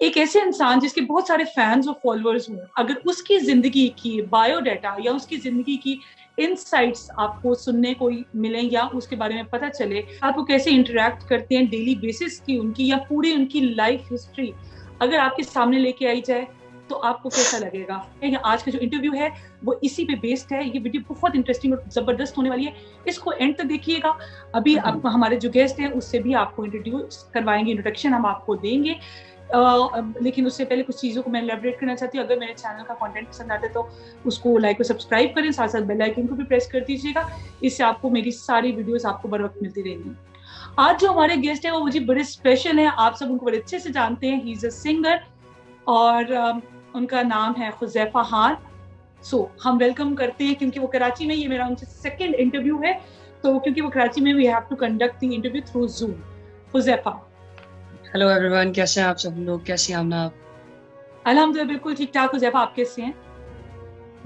एक ऐसे इंसान जिसके बहुत सारे फैंस और फॉलोअर्स हों, अगर उसकी जिंदगी की बायोडाटा या उसकी जिंदगी की इनसाइट्स आपको सुनने को मिले या उसके बारे में पता चले, आपको कैसे इंटरेक्ट करते हैं डेली बेसिस की उनकी या पूरी उनकी लाइफ हिस्ट्री अगर आपके सामने लेके आई जाए, तो आपको कैसा लगेगा? आज का जो इंटरव्यू है वो इसी पे बेस्ड है। ये वीडियो बहुत इंटरेस्टिंग और जबरदस्त होने वाली है, इसको एंड तक देखिएगा। अभी आपको हमारे जो गेस्ट हैं उससे भी आपको इंट्रोड्यूस करवाएंगे, इंट्रोडक्शन हम आपको देंगे। लेकिन उससे पहले कुछ चीज़ों को मैं एलैबोरेट करना चाहती हूँ। अगर मेरे चैनल का कंटेंट पसंद आता है तो उसको लाइक और सब्सक्राइब करें, साथ साथ बेल आइकन को भी प्रेस कर दीजिएगा। इससे आपको मेरी सारी वीडियोस आपको बर वक्त मिलती रहेंगी। आज जो हमारे गेस्ट है वो मुझे बड़े स्पेशल है, आप सब उनको बड़े अच्छे से जानते हैं। ही इज अ सिंगर और उनका नाम है हुज़ैफा खान। हम वेलकम करते हैं क्योंकि वो कराची में, ये मेरा उनसे सेकंड इंटरव्यू है, तो क्योंकि वो कराची में, we have to conduct the interview through Zoom. Huzaifa, hello everyone, कैसे हैं आप सब लोग? कैसी हैं आप? अल्हम्दुलिल्लाह बिल्कुल ठीक ठाक। हुज़ैफा, आप कैसे हैं?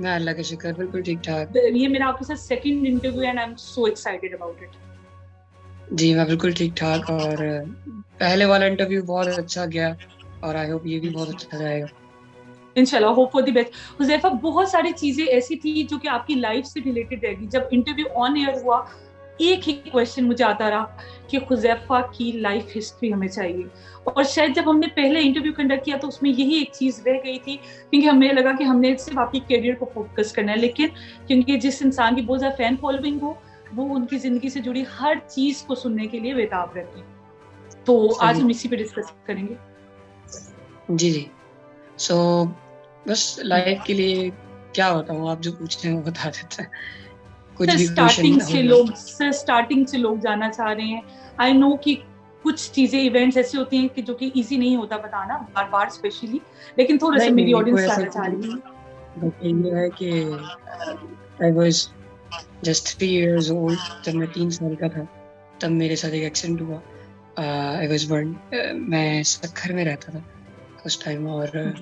मैं अल्लाह का शुक्र बिल्कुल ठीक ठाक। ये मेरा आपके साथ second interview and I am so excited about it. जी मैं बिल्कुल ठीक ठाक। और पहले वाला इंटरव्यू बहुत अच्छा गया और आई होप ये भी बहुत अच्छा जाएगा। इंशाल्लाह, hope for the best. Huzaifa, बहुत सारी चीजें ऐसी थी जो कि आपकी लाइफ से रिलेटेड रहेगी। जब इंटरव्यू ऑन एयर हुआ, एक ही क्वेश्चन मुझे आता रहा कि हुज़ैफा की लाइफ हिस्ट्री हमें चाहिए। और शायद जब हमने पहले इंटरव्यू कंडक्ट किया तो उसमें यही एक चीज रह गई थी, क्योंकि हमें लगा कि हमने सिर्फ आपकी करियर को फोकस करना है। लेकिन क्योंकि जिस इंसान की बहुत ज्यादा फैन फॉलोइंग हो, वो उनकी जिंदगी से जुड़ी हर चीज को सुनने के लिए बेताब रहती है। तो आज सही। हम इसी पे डिस्कस करेंगे। जी जी। सो बस लाइफ के लिए क्या बताऊँ, आप जो पूछते हैं वो बता देते हैं। कुछ सर भी क्वेश्चन होगा। स्टार्टिंग से लोग जानना चाह रहे हैं। आई नो कि कुछ चीजें, इवेंट्स ऐसे होती हैं कि जो कि इजी नहीं होता बताना बार बार स्पेशली, लेकिन थोड़ा सा नहीं मेरी नहीं, कोई ऑडियंस ऐसा जानना चाह रही है। बट ये है कि I was just 3 years old। जब मैं 3 साल का था तब मेरे साथ एक एक्सीडेंट हुआ। I was born. मैं सक्खर में रहता था उस टाइम, और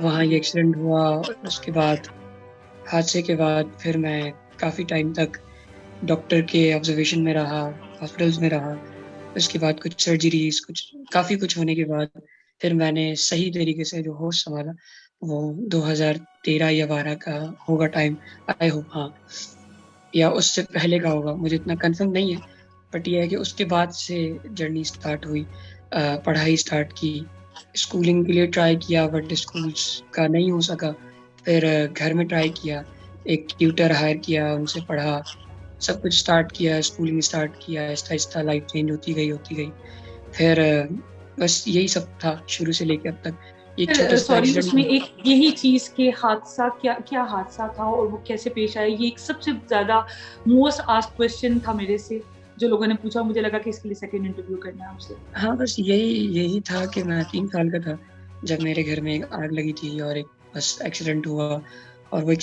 वहाँ ये एक्सीडेंट हुआ। उसके बाद, हादसे के बाद फिर मैं काफ़ी टाइम तक डॉक्टर के ऑब्जर्वेशन में रहा, हॉस्पिटल्स में रहा। उसके बाद कुछ सर्जरीज, काफ़ी कुछ होने के बाद फिर मैंने सही तरीके से जो होश संभाला वो 2013 या 12 का होगा टाइम। आई होप, हाँ, या उससे पहले का होगा, मुझे इतना कंफर्म नहीं है। बट ये है कि उसके बाद से जर्नी स्टार्ट हुई। पढ़ाई स्टार्ट की, स्कूलिंग के लिए ट्राई किया बट स्कूल्स का नहीं हो सका। फिर घर में ट्राई किया, एक ट्यूटर हायर किया, उनसे पढ़ा, सब कुछ स्टार्ट किया, स्कूलिंग स्टार्ट किया। आहिस्ता आहिस्ता लाइफ चेंज होती गई। फिर बस यही सब था शुरू से लेकर अब तक। एक छोटा सा सॉरी, एक्सीडेंट उसमें था। एक यही चीज के हादसा, क्या क्या हादसा था और वो कैसे पेश आया, ये एक सबसे ज्यादा मोस्ट आस्क्ड क्वेश्चन था मेरे से, जो लोगों ने पूछा। मुझे लगा कि इसके लिए सेकंड इंटरव्यू करना है आपसे। हाँ, बस यही यही था कि मैं 3 साल का था जब मेरे घर में एक आग लगी थी और एक बस एक्सीडेंट हुआ। और वो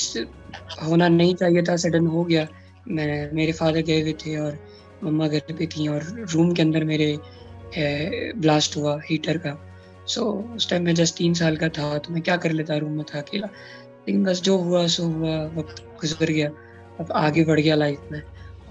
होना नहीं चाहिए था, सडन हो गया। मेरे फादर गए हुए थे और मम्मा घर पे थी, और रूम के अंदर मेरे ब्लास्ट हुआ हीटर का। सो उस टाइम मैं जस्ट 3 साल का था, तो मैं क्या कर लेता, रूम में था अकेला। लेकिन बस जो हुआ सो हुआ, वक्त गुजर गया, अब आगे बढ़ गया लाइफ में।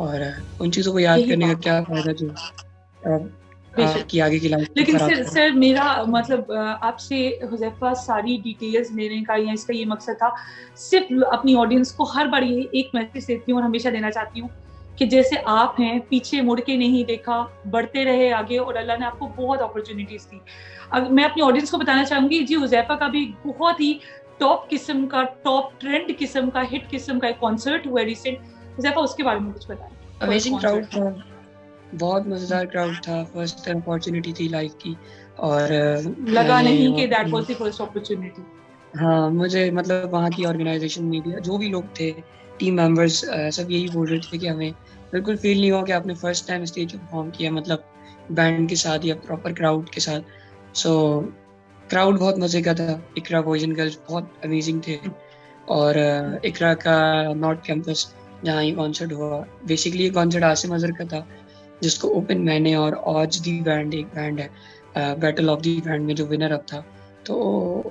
और उन चीज़ों को याद यही करने का बात क्या है, फायदा जो अब बेशक। आपकी आगे की लाइफ को लेकिन खराब करे। सर मेरा मतलब आपसे हुज़ैफा सारी डिटेल्स लेने का या इसका ये मकसद था, सिर्फ अपनी ऑडियंस को हर बार ये एक मैसेज देती हूँ और हमेशा देना चाहती हूँ कि जैसे आप हैं, पीछे मुड़ के नहीं देखा, बढ़ते रहे आगे और अल्लाह ने आपको बहुत अपॉर्चुनिटीज दी। मैं अपनी ऑडियंस को बताना चाहूंगी जी, हुज़ैफा का भी बहुत ही टॉप किस्म का, टॉप ट्रेंड किस्म का, हिट किस्म का एक कॉन्सर्ट हुआ रिसेंट। हुज़ैफा, उसके बारे में कुछ बताएं। First amazing crowd concert. था, बहुत मजेदार क्राउड था, फर्स्ट टाइम अपॉर्चुनिटी थी लाइफ की। और लगा मैंने नहीं कि दैट अपनी, वाज द फर्स्ट अपॉर्चुनिटी। हाँ, मुझे मतलब वहाँ की ऑर्गेनाइजेशन, मीडिया, जो भी लोग थे, टीम मेंबर्स, सब यही बोल रहे थे कि हमें बिल्कुल फील नहीं हुआ कि आपने फर्स्ट टाइम स्टेज परफॉर्म किया, मतलब बैंड के साथ या प्रॉपर क्राउड के साथ। सो क्राउड बहुत मजे का था। इकरा बॉयज एंड गर्ल्स बहुत अमेजिंग थे। और इकरा का नॉर्थ कैंपस, जहाँ ये कॉन्सर्ट हुआ, बेसिकली ये कॉन्सर्ट आसिम अजहर का था, जिसको ओपन मैंने और औज दी बैंड, एक बैंड है बैटल ऑफ दी बैंड में जो विनर अप था, तो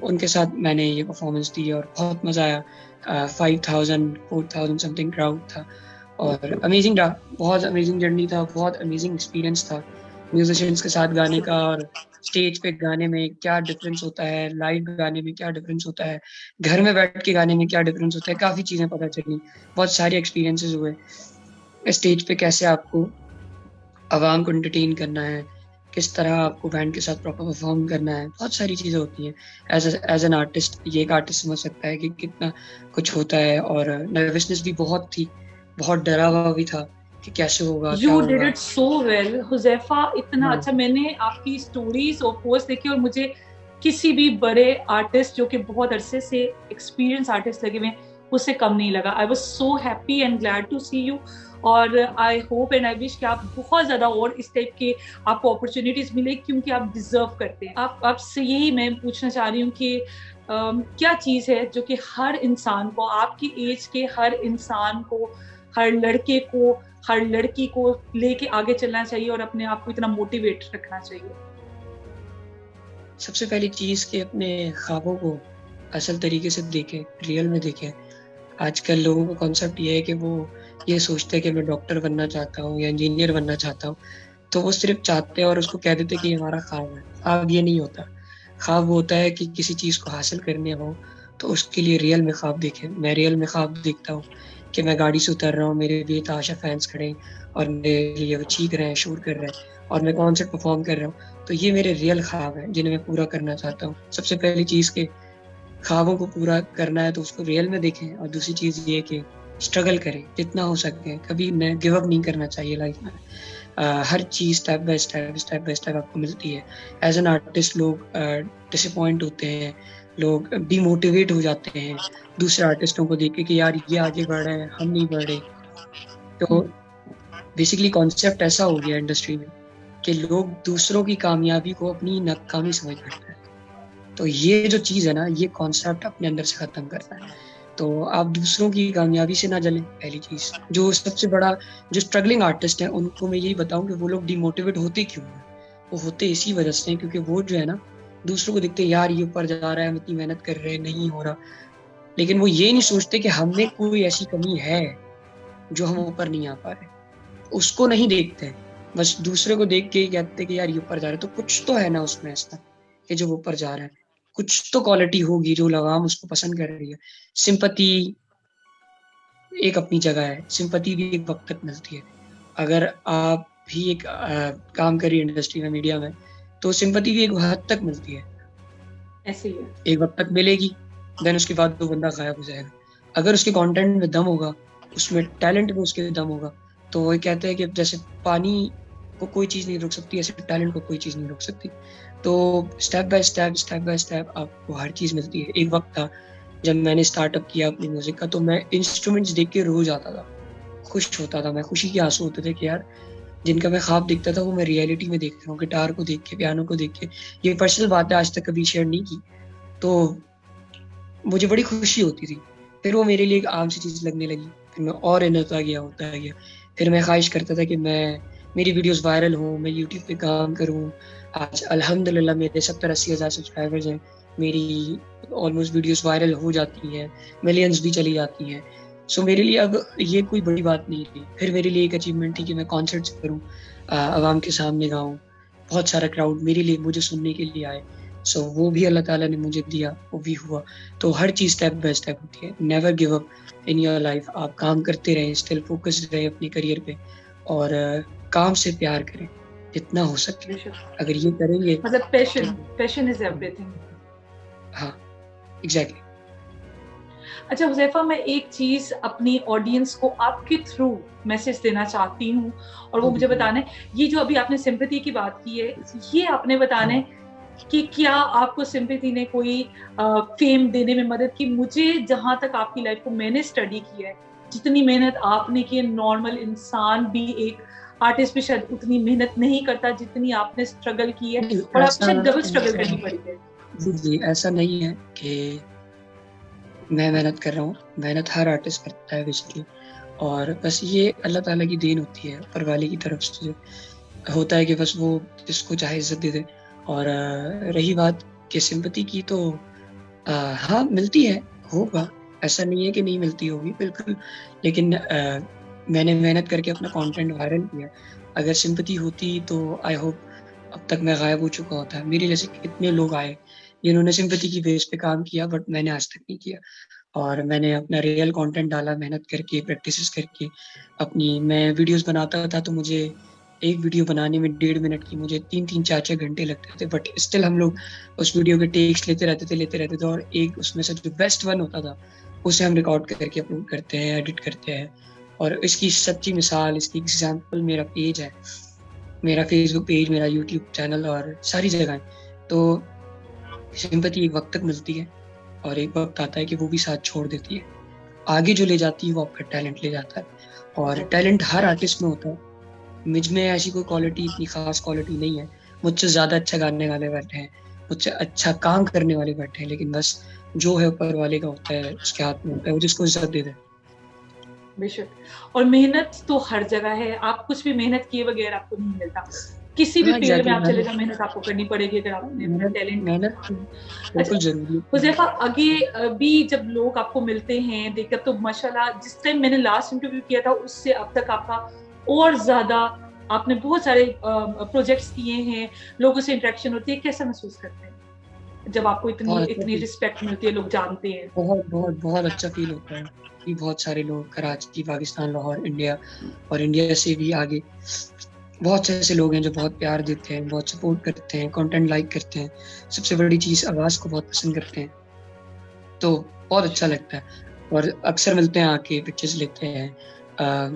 उनके साथ मैंने ये परफॉर्मेंस दी और बहुत मजा आया। 5,000 4,000 समथिंग क्राउड था। और अमेजिंग रहा, बहुत अमेजिंग जर्नी था, बहुत अमेजिंग एक्सपीरियंस था। म्यूजिशियंस के साथ गाने का और स्टेज पे गाने में क्या डिफरेंस होता है, लाइव गाने में क्या डिफरेंस होता है, घर में बैठ के गाने में क्या डिफरेंस होता है, काफ़ी चीज़ें पता चली। बहुत सारे एक्सपीरियंसेस हुए। स्टेज पे कैसे आपको आवाम को एंटरटेन करना है, किस तरह आपको बैंड के साथ प्रॉपर परफॉर्म करना है, बहुत सारी चीज़ें होती हैं। एज एन आर्टिस्ट ये एक आर्टिस्ट समझ सकता है कि कितना कुछ होता है। और नर्वसनेस भी बहुत थी, बहुत डरा हुआ भी था कि कैसे होगा, क्या यू डिड होगा। इट सो वेल हुजैफा, इतना हाँ, अच्छा। मैंने आपकी स्टोरीज और पोस्ट देखी और मुझे किसी भी बड़े आर्टिस्ट जो कि बहुत अरसे से एक्सपीरियंस आर्टिस्ट लगे हुए उससे कम नहीं लगा। I was so happy and glad to see you. और I hope and I wish कि आप बहुत ज्यादा और इस टाइप के आपको अपॉर्चुनिटीज मिले, क्योंकि आप डिजर्व करते हैं। आप आपसे यही मैं पूछना चाह रही हूँ कि क्या चीज है जो कि हर इंसान को, आपकी एज के हर इंसान को, हर लड़के को, हर लड़की को लेके आगे चलना चाहिए और अपने आप को इतना मोटिवेट रखना चाहिए? सबसे पहली चीज़ कि अपने ख्वाबों को असल तरीके से देखें, रियल में देखें। आजकल लोगों का कॉन्सेप्ट ये है कि वो ये सोचते हैं कि मैं डॉक्टर बनना चाहता हूँ या इंजीनियर बनना चाहता हूँ, तो वो सिर्फ़ चाहते हैं और उसको कह देते हैं कि ये हमारा ख्वाब है। ख्वाब ये नहीं होता। ख्वाब वो होता है कि किसी चीज़ को हासिल करने हो, तो उसके लिए रियल में ख्वाब देखें। मैं रियल में ख्वाब देखता हूँ कि मैं गाड़ी से उतर रहा हूँ, मेरे बेतहाशा फैन्स खड़े हैं और मेरे लिए वो चीख रहे हैं, शोर कर रहे हैं और मैं कॉन्सर्ट परफ़ॉर्म कर रहा हूँ। तो ये मेरे रियल ख्वाब हैं, जिन्हें मैं पूरा करना चाहता हूँ। सबसे पहली चीज़ कि ख्वाबों को पूरा करना है तो उसको रियल में देखें, और दूसरी चीज़ ये है कि स्ट्रगल करें जितना हो सके। कभी न गिव अप नहीं करना चाहिए लाइफ में। हर चीज़ स्टेप बाय स्टेप आपको मिलती है। एज़ एन आर्टिस्ट लोग डिसअपॉइंट होते हैं, लोग डिमोटिवेट हो जाते हैं दूसरे आर्टिस्टों को देख के कि यार ये आगे बढ़ रहे हैं, हम नहीं बढ़ रहे। तो बेसिकली कॉन्सेप्ट ऐसा हो गया इंडस्ट्री में कि लोग दूसरों की कामयाबी को अपनी नाकामी समझ बैठते हैं। तो ये जो चीज़ है ना, ये कॉन्सेप्ट अपने अंदर से खत्म करना है। तो आप दूसरों की कामयाबी से ना जलें, पहली चीज़। जो सबसे बड़ा जो स्ट्रगलिंग आर्टिस्ट हैं, उनको मैं यही बताऊँ कि वो लोग डिमोटिवेट होते क्यों हैं? वो होते इसी वजह से हैं क्योंकि वो जो है ना, दूसरों को देखते हैं, यार ये ऊपर जा रहा है, हम इतनी मेहनत कर रहे हैं, नहीं हो रहा। लेकिन वो ये नहीं सोचते कि हम में कोई ऐसी कमी है, जो हम ऊपर नहीं आ पा रहे। उसको नहीं देखते हैं। बस दूसरे को देख के ही कहते हैं कि यार ये ऊपर जा रहा है, तो कुछ तो है ना उसमें ऐसा कि जो ऊपर जा रहा है। कुछ तो क्वालिटी होगी जो लगाम उसको पसंद कर रही है। सिम्पैथी एक अपनी जगह है, सिम्पैथी भी एक वक़्त तक मिलती है। अगर आप भी एक काम कर रही हैं इंडस्ट्री में, मीडिया में, तो सिम्पैथी भी एक हद तक मिलती है। ऐसे ही है। एक वक़्त तक मिलेगी, देन उसके बाद वो बंदा गायब हो जाएगा। अगर उसके कंटेंट में दम होगा, उसमें टैलेंट में उसके दम होगा, तो वो कहते हैं कि जैसे पानी को कोई चीज़ नहीं रोक सकती, ऐसे टैलेंट को कोई चीज़ नहीं रोक सकती। तो स्टेप बाय स्टेप आपको हर चीज़ मिलती है। एक वक़्त था जब मैंने स्टार्टअप किया अपनी म्यूज़िक का, तो मैं इंस्ट्रूमेंट्स देख के रो जाता था, खुश होता था मैं, खुशी के आँसू होते थे कि यार जिनका मैं ख्वाब देखता था वो मैं रियलिटी में देख रहा हूँ, गिटार को देख के, पियानो को देख के। ये पर्सनल बात है, आज तक कभी शेयर नहीं की। तो मुझे बड़ी खुशी होती थी। फिर वो मेरे लिए एक आम सी चीज़ लगने लगी। फिर मैं और इन होता गया। फिर मैं ख़्वाहिश करता था कि मेरी वीडियोज़ वायरल हों, मैं यूट्यूब पे काम करूँ। आज अल्हम्दुलिल्लाह मेरे 70-80 हज़ार सब्सक्राइबर्स हैं। मेरी ऑलमोस्ट वीडियोज़ वायरल हो जाती हैं, मिलियंस भी चली जाती हैं। सो मेरे लिए अब ये कोई बड़ी बात नहीं थी। फिर मेरे लिए एक अचीवमेंट थी कि मैं कॉन्सर्ट्स करूँ, आवाम के सामने गाऊँ। बहुत सारा क्राउड मेरे लिए मुझे सुनने के लिए आए। सो वो भी अल्लाह ताला ने मुझे दिया, वो भी हुआ। तो हर चीज़ स्टेप बाय स्टेप होती है। Never give up in your life. आप काम करते रहें, स्टिल फ़ोकस्ड रहें अपने करियर पे और काम से प्यार करें, जितना हो सके। बेशक। अगर ये करेंगे मतलब तो पैशन इज एवरीथिंग। हाँ, एग्ज़ैक्टली। अच्छा हुज़ैफ़ा, मैं एक चीज़ अपनी ऑडियंस को आपके थ्रू मैसेज देना चाहती हूँ और वो जी, मुझे जी, बताना है, ये जो अभी आपने सिम्पैथी की बात की है, ये आपने बताना हाँ। है कि क्या आपको सिम्पैथी ने कोई फ़ेम देने में मदद की? मुझे जहाँ तक आपकी लाइफ़ को मैंने स्टडी किया है, जितनी मेहनत आपने की है, नॉर्मल इंसान भी, एक आर्टिस्ट भी शायद उतनी मेहनत नहीं करता जितनी आपने स्ट्रगल की है, नहीं, और आपको ऐसा शायद डबल स्ट्रगल ऐसा करनी पड़ी है। जी, जी, ऐसा नहीं है कि मैं मेहनत कर रहा हूँ। मेहनत हर आर्टिस्ट करता है बेसिकली, और बस ये अल्लाह ताला की देन होती है, ऊपर वाले की तरफ से होता है कि बस वो जिसको चाहे इज़्ज़त दे दे। और रही बात कि सिम्पैथी की, तो हाँ, मिलती है, होगा, ऐसा नहीं है कि नहीं मिलती होगी, बिल्कुल। लेकिन मैंने मेहनत करके अपना कंटेंट वायरल किया। अगर सिंपैथी होती तो आई होप अब तक मैं गायब हो चुका होता। मेरे जैसे कितने लोग आए जिन्होंने सिंपैथी की बेस पे काम किया, बट मैंने आज तक नहीं किया। और मैंने अपना रियल कंटेंट डाला, मेहनत करके, प्रैक्टिसेस करके अपनी। मैं वीडियोस बनाता था तो मुझे एक वीडियो बनाने में 1.5 मिनट की मुझे 3-3 4-4 घंटे लगते थे, बट स्टिल हम लोग उस वीडियो के टेक्स लेते रहते थे और एक उसमें से जो बेस्ट वन होता था उसे हम रिकॉर्ड करके अपलोड करते हैं, एडिट करते हैं। और इसकी सच्ची मिसाल, इसकी एग्जाम्पल मेरा पेज है, मेरा फेसबुक पेज, मेरा यूट्यूब चैनल और सारी जगह। तो सिंपैथी एक वक्त तक मिलती है और एक वक्त आता है कि वो भी साथ छोड़ देती है। आगे जो ले जाती है वो आपका टैलेंट ले जाता है, और टैलेंट हर आर्टिस्ट में होता है। मुझ में ऐसी कोई क्वालिटी, इतनी खास क्वालिटी नहीं है। मुझसे ज्यादा अच्छा गाने वाले बैठे हैं, मुझसे अच्छा काम करने वाले बैठे हैं, लेकिन बस जो है ऊपर वाले का होता है, उसके हाथ में होता है, वो जिसको इज्जत दे दे। बेशक। और मेहनत तो हर जगह है, आप कुछ भी मेहनत किए बगैर आपको नहीं मिलता। किसी भी हाँ फील्ड में एग्जैक्टली, आप चले जाओ, मेहनत आपको करनी पड़ेगी अगर आपने अपना मेहनत टैलेंट। मेहनत तो अच्छा बिल्कुल जरूरी है। हुज़ैफ़ा, आगे भी जब लोग आपको मिलते हैं देखकर तो माशाल्लाह, जिस टाइम मैंने लास्ट इंटरव्यू किया था उससे अब तक आपका और ज़्यादा, आपने बहुत सारे प्रोजेक्ट्स किए हैं, लोगों से इंटरेक्शन होती है, कैसा महसूस करते हैं? जब आपको इतनी बहुत अच्छा इतनी फील रिस्पेक्ट मिलती है, लोग जानते हैं। बहुत बहुत बहुत अच्छा फील होता है कि बहुत सारे लोग कराची, पाकिस्तान, लाहौर, इंडिया और इंडिया से भी आगे बहुत से ऐसे लोग हैं जो बहुत प्यार देते हैं, बहुत सपोर्ट करते हैं, कंटेंट लाइक करते हैं। सबसे बड़ी चीज़, आवाज़ को बहुत पसंद करते हैं। तो बहुत अच्छा लगता है और अक्सर मिलते हैं, आके पिक्चर्स लेते हैं।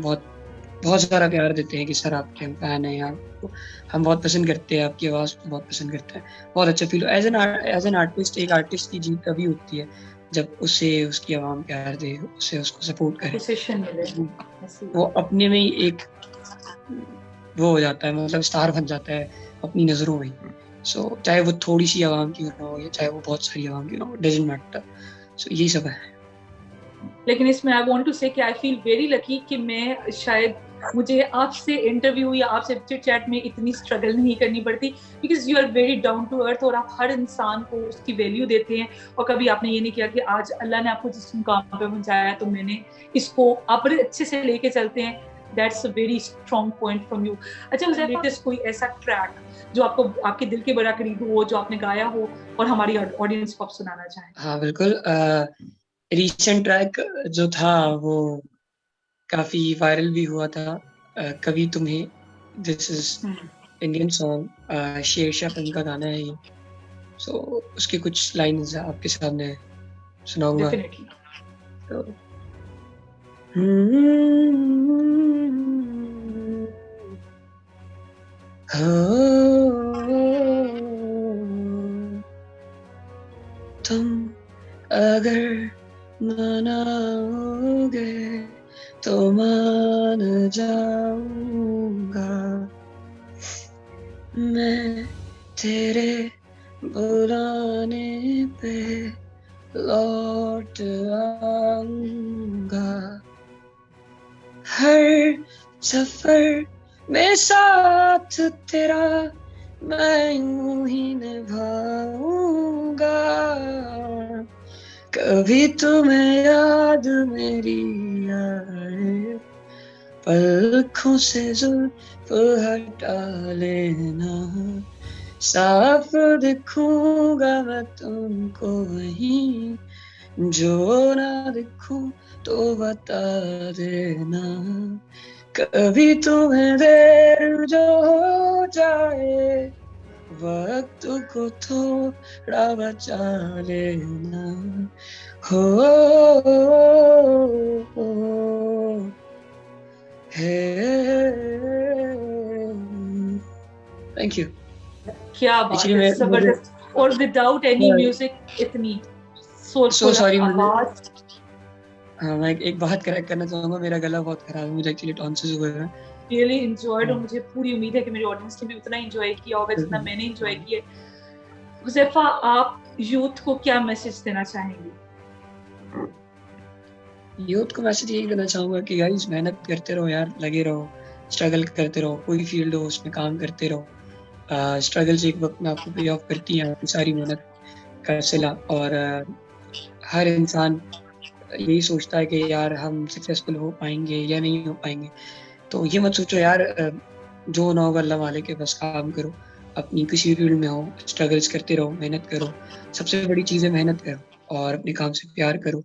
बहुत बहुत सारा प्यार देते हैं कि सर आपके हम फैन हैं, आपको हम बहुत पसंद करते हैं, आपकी आवाज़ को बहुत पसंद करते हैं। बहुत अच्छा फ़ील एज़ एन आर्टिस्ट, एक आर्टिस्ट की जीत तभी होती है जब उसे उसकी आवाम प्यार दे, उसे उसको सपोर्ट करे। एप्रिसिएशन मिले, वो ऐसी वो अपने में ही एक वो हो जाता है, मतलब स्टार बन जाता है अपनी नज़रों में। सो चाहे वो थोड़ी-सी आवाम क्यों ना हो या चाहे वो बहुत सारी आवाम क्यों ना हो, डज़न्ट मैटर। सो यही सब है। लेकिन इसमें आई वांट टू से कि आई फील वेरी लकी कि मैं शायद, मुझे आपसे इंटरव्यू या आपसे चिट चैट में इतनी स्ट्रगल नहीं करनी पड़ती, because you are very down to earth और आप हर इंसान को उसकी वैल्यू देते हैं। और कभी आपने ये नहीं किया कि आज अल्लाह ने आपको जिस मुकाम पे पहुंचाया तो मैंने इसको, आप बड़े अच्छे से लेके चलते हैं। That's a very strong point from you. अच्छा, लेटेस्ट कोई ऐसा ट्रैक जो आपको, आपके दिल के बड़ा करीब हो, जो आपने गाया हो और हमारी ऑडियंस को आप सुनाना चाहें? हाँ, बिल्कुल। रीसेंट ट्रैक जो था वो काफ़ी वायरल भी हुआ था। कभी तुम्हें, this is Indian song, Shershaah film का गाना है ये। सो उसके कुछ लाइन्स आपके सामने सुनाऊँगा। डेफिनेटली। तो तुम अगर मनाओगे तो मान जाऊंगा, मैं तेरे बुलाने पे लौट आऊंगा। हर सफर में साथ तेरा मैं यूं ही निभाऊंगा। कभी तुम्हें याद मेरी आए, पलकों से जुल्फ हटा लेना। साफ दिखूंगा मैं तुमको वहीं, जो ना दिखूं तो बता देना। कभी तुम्हें देर जो हो जाए, वक्त को थोड़ा बचा लेना। हो, थैंक यू। क्या बात एक्चुअली है, मैं मुझे जबरदस्त। और विदाउट एनी म्यूजिक, इतनी सो सोलफुल सॉरी, मुझे आवाज। हाँ, मैं एक बात करेक्ट करना चाहूंगा, मेरा गला बहुत खराब है, मुझे एक्चुअली टॉन्सिस हुए हैं। रियली एंजॉयड, और हाँ, मुझे पूरी उम्मीद है कि मेरी ऑडियंस ने भी उतना एंजॉय किया होगा जितना मैंने एंजॉय हाँ। किया। हुज़ैफा, आप यूथ को क्या मैसेज देना चाहेंगे? यूथ को मैसेज यही देना चाहूंगा कि गाइस मेहनत करते रहो यार, लगे रहो, स्ट्रगल करते रहो, कोई फील्ड हो उसमें काम करते रहो। स्ट्रगल से एक वक्त में आपको पे ऑफ करती है आपकी सारी मेहनत का सिला। और हर इंसान यही सोचता है कि यार हम सक्सेसफुल हो पाएंगे या नहीं हो पाएंगे। तो ये मत सोचो यार, जो ना हो अल्लाह वाले के बस काम करो, अपनी किसी फील्ड में हो, स्ट्रगल्स करते रहो, मेहनत करो। सबसे बड़ी चीज़ है मेहनत करो और अपने काम से प्यार करो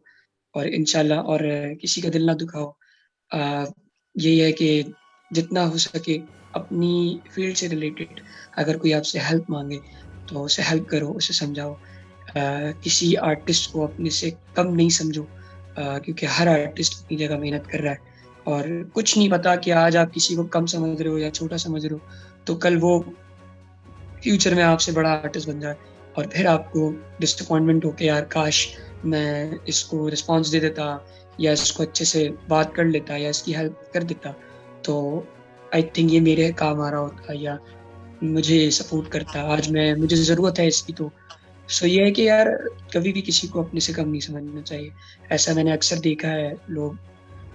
और इंशाल्लाह और किसी का दिल ना दुखाओ। अ, यही है कि जितना हो सके अपनी फील्ड से रिलेटेड अगर कोई आपसे हेल्प माँगे, तो उसे हेल्प करो, उसे समझाओ। किसी आर्टिस्ट को अपने से कम नहीं समझो क्योंकि हर आर्टिस्ट अपनी जगह मेहनत कर रहा है और कुछ नहीं पता कि आज आप किसी को कम समझ रहे हो या छोटा समझ रहे हो, तो कल वो फ्यूचर में आपसे बड़ा आर्टिस्ट बन जाए और फिर आपको डिसअपॉइंटमेंट हो के यार काश मैं इसको रिस्पॉन्स दे देता या इसको अच्छे से बात कर लेता या इसकी हेल्प कर देता, तो आई थिंक ये मेरे काम आ रहा होता या मुझे सपोर्ट करता। आज मैं मुझे ज़रूरत है इसकी तो सो ये है कि यार कभी भी किसी को अपने से कम नहीं समझना चाहिए। ऐसा मैंने अक्सर देखा है, लोग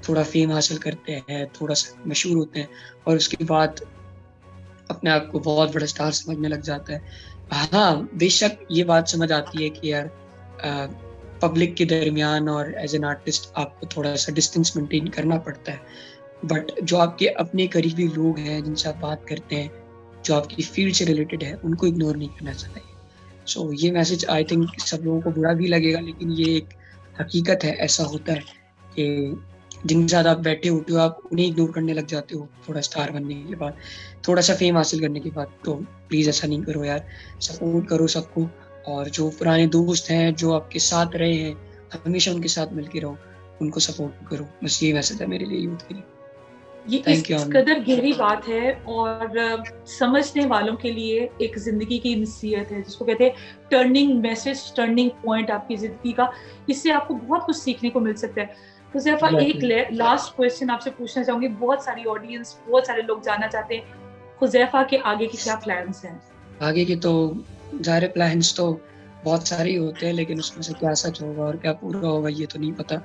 थोड़ा फ़ेम हासिल करते हैं, थोड़ा-सा मशहूर होते हैं और उसके बाद अपने आप को बहुत बड़ा स्टार समझने लग जाता है। हाँ, बेशक ये बात समझ आती है कि यार अ, पब्लिक के दरमियान और एज़ एन आर्टिस्ट आपको थोड़ा-सा डिस्टेंस मेंटेन करना पड़ता है। बट जो आपके अपने करीबी लोग हैं, जिनसे आप बात करते हैं, जो आपकी फ़ील्ड से रिलेटेड है, उनको इग्नोर नहीं करना चाहिए। सो ये मैसेज आई थिंक सब लोगों को बुरा भी लगेगा लेकिन ये एक हकीकत है, ऐसा होता है कि जिनके साथ आप बैठे होते हो, आप उन्हें इग्नोर करने लग जाते हो, थोड़ा स्टार बनने के बाद, थोड़ा-सा फ़ेम हासिल करने के बाद। तो प्लीज़ ऐसा नहीं करो यार, सपोर्ट करो सबको और जो पुराने दोस्त हैं, जो आपके साथ रहे हैं, हमेशा उनके साथ मिल के रहो, उनको सपोर्ट करो। बस ये मैसेज है मेरे लिए यूथ के लिए। ये इस थैंक यू आमिर। कदर गहरी बात है और समझने वालों के लिए एक ज़िंदगी की नसीहत है, जिसको कहते हैं टर्निंग मैसेज, टर्निंग पॉइंट आपकी ज़िंदगी का। इससे आपको बहुत कुछ सीखने को मिल सकता है। हुज़ैफ़ा, एक एग्ज़ैक्टली। लास्ट क्वेश्चन आपसे पूछना चाहूँगी। बहुत सारी ऑडियंस, बहुत सारे लोग जानना चाहते हैं, हुज़ैफ़ा के आगे के क्या प्लान्स हैं? आगे के तो ज़ाहिर है प्लान्स तो बहुत सारे ही होते हैं लेकिन उसमें से क्या सच होगा और क्या पूरा होगा ये तो नहीं पता।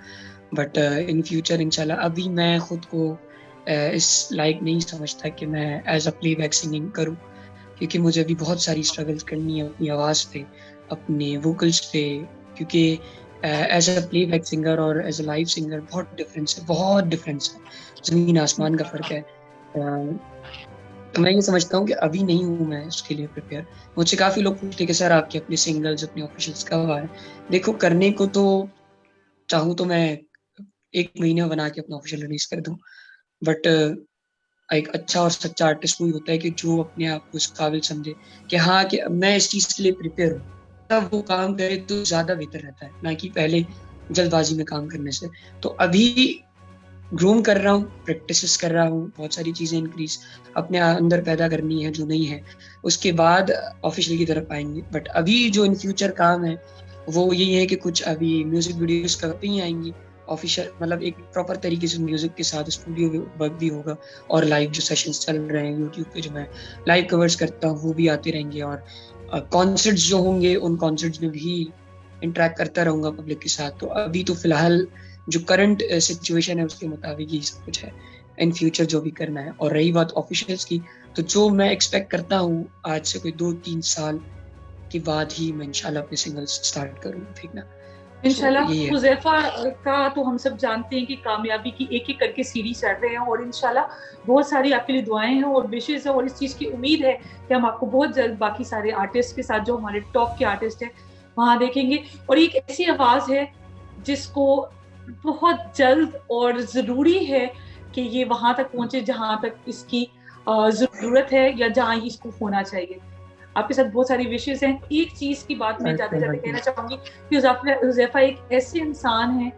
बट इन फ्यूचर इंशाल्लाह अभी मैं खुद को इस लायक नहीं समझता कि मैं एज़ अ प्लेबैक सिंगिंग करूँ, क्योंकि मुझे अभी बहुत सारी स्ट्रगल्स करनी है अपनी आवाज़ पे, अपने वोकल्स पे क्योंकि एज़ अ प्लेबैक सिंगर और एज़ अ लाइव सिंगर बहुत डिफरेंस है, ज़मीन आसमान का फ़र्क है। तो मैं ये समझता हूँ कि अभी नहीं हूँ मैं उसके लिए प्रिपेयर। मुझसे काफ़ी लोग पूछते हैं कि सर आपके अपने सिंगल्स, अपने ऑफिशियल्स कब आ रहे हैं? देखो करने को तो चाहूँ तो मैं 1 महीने में बना के अपना ऑफिशियल रिलीज़ कर दूँ। बट एक अच्छा और सच्चा आर्टिस्ट वही होता है कि जो अपने आप को इस काबिल समझे कि हाँ, कि मैं इस चीज़ के लिए प्रिपेयर हूँ। तब वो काम करे तो ज़्यादा बेहतर रहता है, ना कि पहले जल्दबाज़ी में काम करने से। तो अभी ग्रूम कर रहा हूँ, प्रैक्टिसेस कर रहा हूँ, बहुत सारी चीज़ें इंक्रीज़ अपने अंदर पैदा करनी है जो नहीं है, उसके बाद ऑफ़िशियल की तरफ आएँगे। बट अभी जो इन फ्यूचर काम है, वो यही है कि कुछ अभी म्यूज़िक वीडियोज़ कभी ही आएँगी, ऑफ़िशियल मतलब एक प्रॉपर तरीके से म्यूज़िक के साथ स्टूडियो वर्क भी होगा और लाइव जो सेशंस चल रहे हैं यूट्यूब पे जो मैं लाइव कवर्स करता हूँ, वो भी आते रहेंगे और कॉन्सर्ट्स जो होंगे, उन कॉन्सर्ट्स में भी इंटरैक्ट करता रहूँगा पब्लिक के साथ। तो अभी तो फ़िलहाल जो करंट सिचुएशन है उसके मुताबिक ही सब कुछ है। इन फ्यूचर जो भी करना है और रही बात ऑफिशियल्स की, तो जो मैं एक्सपेक्ट करता हूँ आज से कोई 2-3 साल के बाद ही मैं इंशाल्लाह अपने सिंगल्स स्टार्ट करूँगा फेंकना। सो इंशाल्लाह। यही है। हुज़ैफ़ा का तो हम सब जानते हैं कि कामयाबी की एक-एक करके सीढ़ी चढ़ रहे हैं और इंशाल्लाह बहुत सारी आपके लिए दुआएँ हैं और विशेज़ है और इस चीज़ की उम्मीद है कि हम आपको बहुत जल्द बाकी सारे आर्टिस्ट के साथ, जो हमारे टॉप के आर्टिस्ट हैं, वहाँ देखेंगे। और एक ऐसी आवाज़ है जिसको बहुत जल्द और ज़रूरी है कि ये वहाँ तक पहुँचे जहाँ तक इसकी ज़रूरत है या जहाँ इसको होना चाहिए। आपके साथ बहुत सारी विशेज़ हैं। एक चीज़ की बात मैं जाते-जाते कहना चाहूँगी कि हुज़ैफ़ा एक ऐसे इंसान हैं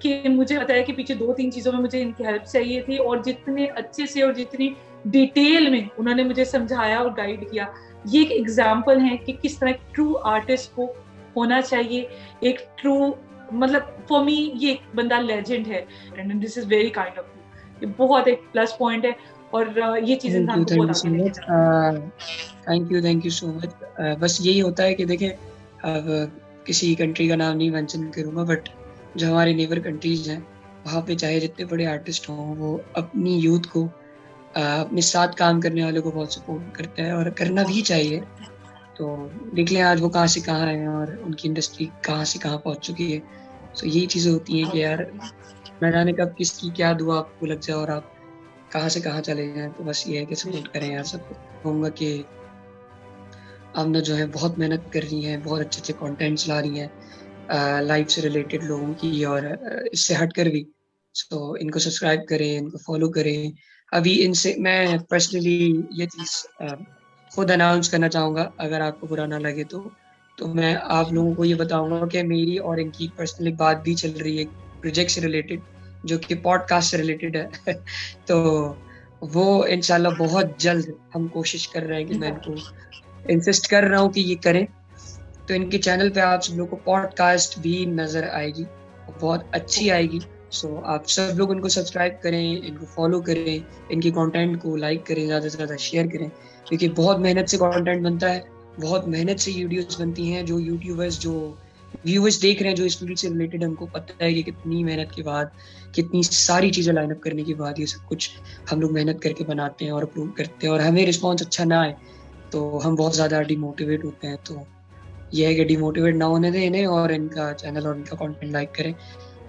कि मुझे पता है कि पीछे 2-3 चीज़ों में मुझे इनकी हेल्प चाहिए थी और जितने अच्छे से और जितनी डिटेल में उन्होंने मुझे समझाया और गाइड किया, ये एक एग्ज़ाम्पल है कि किस तरह ट्रू आर्टिस्ट को होना चाहिए। एक ट्रू मतलब फॉर मी ये एक बंदा लेजेंड है and this is very kind of you. ये बहुत एक प्लस पॉइंट है और ये चीज़ इंसान को थैंक बहुत यू सो आगे लेके मच। जाती है। Thank you so much. बस यही होता है कि देखें अब किसी कंट्री का नाम नहीं मेंशन करूँगा बट जो हमारे नेबर कंट्रीज़ हैं, वहाँ पे चाहे जितने बड़े आर्टिस्ट हों, वो अपनी यूथ को अपने साथ काम करने वालों को बहुत सपोर्ट करते हैं और करना भी चाहिए। तो देख लें आज वो कहाँ से कहाँ हैं और उनकी इंडस्ट्री कहाँ से कहाँ पहुँच चुकी है। सो यही चीज़ें होती हैं कि यार ना जाने कब किसकी क्या दुआ आपको लग जाए और आप कहाँ से कहाँ चले जाएं। तो बस ये है कि सपोर्ट करें यार सबको। कहूँगा कि आमना जो है बहुत मेहनत कर रही है, बहुत अच्छे अच्छे कंटेंट्स ला रही हैं लाइफ से रिलेटेड लोगों की और इससे हटकर भी। सो इनको सब्सक्राइब करें, इनको फॉलो करें। अभी इनसे मैं पर्सनली ये चीज़ खुद अनाउंस करना चाहूँगा, अगर आपको बुरा ना लगे तो मैं आप लोगों को ये बताऊँगा कि मेरी और इनकी पर्सनली बात भी चल रही है प्रोजेक्ट से रिलेटेड, जो कि पॉडकास्ट से रिलेटेड है। तो वो इंशाल्लाह बहुत जल्द हम कोशिश कर रहे हैं कि मैं इनको इंसिस्ट कर रहा हूँ कि ये करें। तो इनके चैनल पे आप सब लोग को पॉडकास्ट भी नज़र आएगी, बहुत अच्छी आएगी। सो आप सब लोग इनको सब्सक्राइब करें, इनको फॉलो करें, इनके कंटेंट को लाइक करें, ज़्यादा से ज़्यादा शेयर करें, क्योंकि बहुत मेहनत से कंटेंट बनता है, बहुत मेहनत से वीडियोस बनती हैं। जो यूट्यूबर्स, जो व्यूअर्स देख रहे हैं, जो इस फील्ड से रिलेटेड है, उनको पता है कि कितनी मेहनत के बाद, कितनी सारी चीज़ें लाइनअप करने के बाद ये सब कुछ हम लोग मेहनत करके बनाते हैं और अपलोड करते हैं, और हमें रिस्पॉन्स अच्छा ना आए तो हम बहुत ज़्यादा डिमोटिवेट होते हैं। तो ये है कि डिमोटिवेट ना होने दें इन्हें, और इनका चैनल और इनका कंटेंट लाइक करें,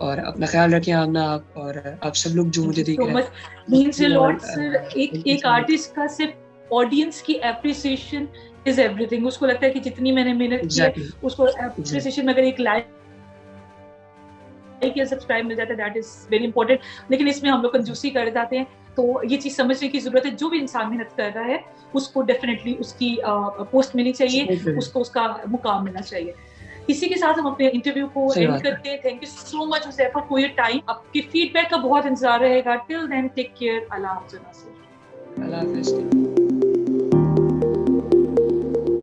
और अपना ख्याल रखें आमना, आप और आप सब लोग जो मुझे देख सो रहे मच हैं। Means a lot sir. Thank you एक सो मच। आर्टिस्ट का सिर्फ ऑडियंस की एप्रिसिएशन इज एवरीथिंग। उसको लगता है कि जितनी मैंने मेहनत की है एग्जैक्टली, उसको एग्जैक्टली, एप्रिसिएशन में अगर एक लाइक या सब्सक्राइब मिल जाता है, दैट इज वेरी इंपॉर्टेंट। लेकिन इसमें हम लोग कंजूसी कर जाते हैं, तो ये चीज समझने की जरूरत है। जो भी इंसान मेहनत कर रहा है उसको डेफिनेटली उसकी पोस्ट मिलनी चाहिए, सपोर्ट करें। उसको उसका मुकाम मिलना चाहिए। इसी के साथ हम अपने इंटरव्यू को सही एंड बात है। करते हैं। Thank you so much Huzaifa for your time. आपके फीडबैक का बहुत इंतजार रहेगा। Till then take care. अल्लाह हाफ़िज़। अल्लाह हाफिज।